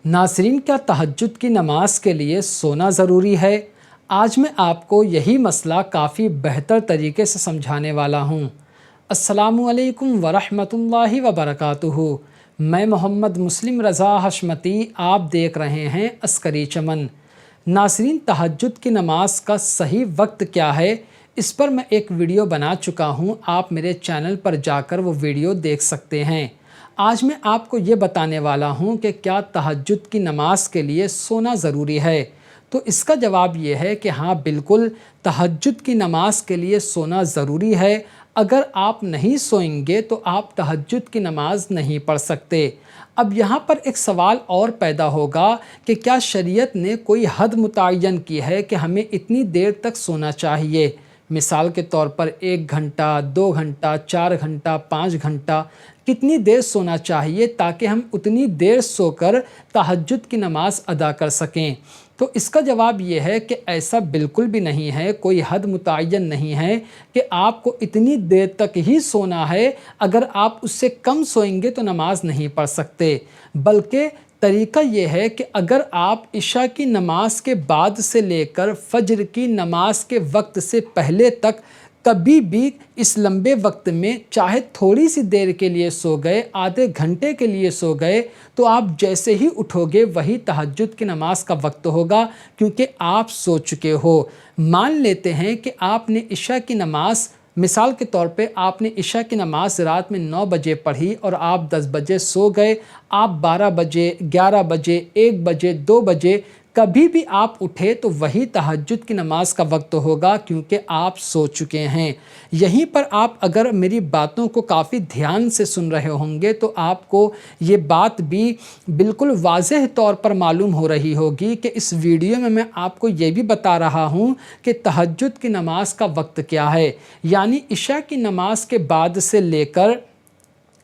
नाज़रीन, क्या तहज्जुद की नमाज के लिए सोना ज़रूरी है? आज मैं आपको यही मसला काफ़ी बेहतर तरीके से समझाने वाला हूँ। अस्सलामुअलैकुम वरहमतुल्लाहि वबरकातुहू। मैं मोहम्मद मुस्लिम रज़ा हशमती, आप देख रहे हैं अस्करी चमन। नाज़रीन, तहज्जुद की नमाज का सही वक्त क्या है, इस पर मैं एक वीडियो बना चुका हूँ। आप मेरे चैनल पर जाकर वो वीडियो देख सकते हैं। आज मैं आपको ये बताने वाला हूँ कि क्या तहज्जुद की नमाज के लिए सोना ज़रूरी है। तो इसका जवाब ये है कि हाँ, बिल्कुल तहज्जुद की नमाज के लिए सोना ज़रूरी है। अगर आप नहीं सोएंगे तो आप तहज्जुद की नमाज नहीं पढ़ सकते। अब यहाँ पर एक सवाल और पैदा होगा कि क्या शरीयत ने कोई हद मुतय्यन की है कि हमें इतनी देर तक सोना चाहिए। मिसाल के तौर पर 1 घंटा, 2 घंटा, 4 घंटा, 5 घंटा, कितनी देर सोना चाहिए ताकि हम उतनी देर सोकर तहज्जुद की नमाज अदा कर सकें। तो इसका जवाब ये है कि ऐसा बिल्कुल भी नहीं है, कोई हद मुतय्यन नहीं है कि आपको इतनी देर तक ही सोना है। अगर आप उससे कम सोएंगे तो नमाज नहीं पढ़ सकते, बल्कि तरीका ये है कि अगर आप इशा की नमाज के बाद से लेकर फजर की नमाज के वक्त से पहले तक कभी भी इस लंबे वक्त में चाहे थोड़ी सी देर के लिए सो गए, आधे घंटे के लिए सो गए, तो आप जैसे ही उठोगे वही तहज्जुद की नमाज का वक्त होगा, क्योंकि आप सो चुके हो। मान लेते हैं कि आपने इशा की नमाज, मिसाल के तौर पे आपने इशा की नमाज रात में 9 बजे पढ़ी और आप 10 बजे सो गए। आप 12 बजे, 11 बजे, 1 बजे, 2 बजे कभी भी आप उठे तो वही तहज्जुद की नमाज का वक्त होगा, क्योंकि आप सो चुके हैं। यहीं पर आप अगर मेरी बातों को काफ़ी ध्यान से सुन रहे होंगे तो आपको ये बात भी बिल्कुल वाज़ेह तौर पर मालूम हो रही होगी कि इस वीडियो में मैं आपको ये भी बता रहा हूँ कि तहज्जुद की नमाज का वक्त क्या है। यानी इशा की नमाज के बाद से लेकर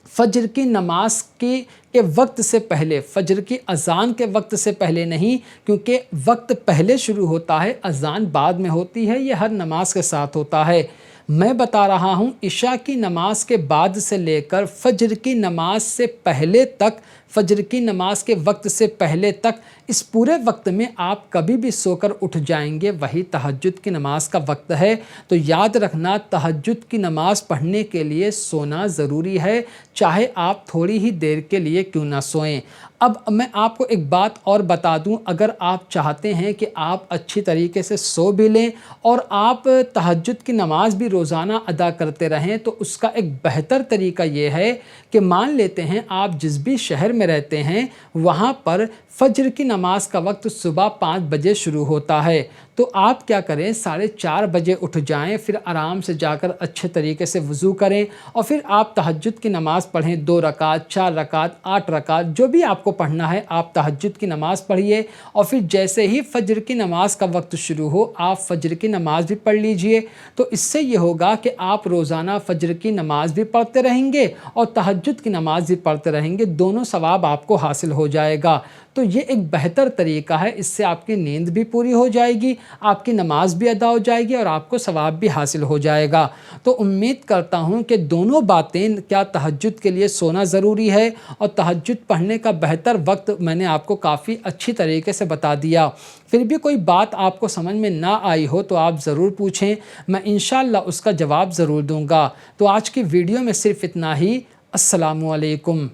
फ़जर की नमाज के वक्त से पहले, फ़जर की अज़ान के वक्त से पहले नहीं, क्योंकि वक्त पहले शुरू होता है, अज़ान बाद में होती है। ये हर नमाज के साथ होता है। मैं बता रहा हूँ इशा की नमाज के बाद से लेकर फ़जर की नमाज से पहले तक, फ़जर की नमाज के वक्त से पहले तक, इस पूरे वक्त में आप कभी भी सोकर उठ जाएंगे वही तहज्जुद की नमाज का वक्त है। तो याद रखना, तहज्जुद की नमाज पढ़ने के लिए सोना ज़रूरी है, चाहे आप थोड़ी ही देर के लिए क्यों ना सोएं। अब मैं आपको एक बात और बता दूं, अगर आप चाहते हैं कि आप अच्छी तरीके से सो भी लें और आप तहज्जुद की नमाज भी रोज़ाना अदा करते रहें, तो उसका एक बेहतर तरीका ये है कि मान लेते हैं आप जिस भी शहर में रहते हैं वहाँ पर फ़जर की नमाज का वक्त सुबह 5 बजे शुरू होता है। तो आप क्या करें, 4:30 बजे उठ जाएं, फिर आराम से जाकर अच्छे तरीके से वज़ू करें और फिर आप तहज्जुद की नमाज़ पढ़ें। 2 रकात, 4 रकात, 8 रकात, जो भी आपको पढ़ना है आप तहज्जुद की नमाज़ पढ़िए। और फिर जैसे ही फ़जर की नमाज का वक्त शुरू हो आप फ़जर की नमाज़ भी पढ़ लीजिए। तो इससे ये होगा कि आप रोज़ाना फ़जर की नमाज़ भी पढ़ते रहेंगे और तहज्जुद की नमाज़ भी पढ़ते रहेंगे, दोनों सवाब आपको हासिल हो जाएगा। तो ये एक बेहतर तरीका है, इससे आपकी नींद भी पूरी हो जाएगी, आपकी नमाज भी अदा हो जाएगी और आपको सवाब भी हासिल हो जाएगा। तो उम्मीद करता हूँ कि दोनों बातें, क्या तहज्जुद के लिए सोना ज़रूरी है और तहज्जुद पढ़ने का बेहतर वक्त, मैंने आपको काफ़ी अच्छी तरीके से बता दिया। फिर भी कोई बात आपको समझ में ना आई हो तो आप ज़रूर पूछें, मैं इंशाअल्लाह उसका जवाब ज़रूर दूँगा। तो आज की वीडियो में सिर्फ़ इतना ही। अस्सलामु अलैकुम।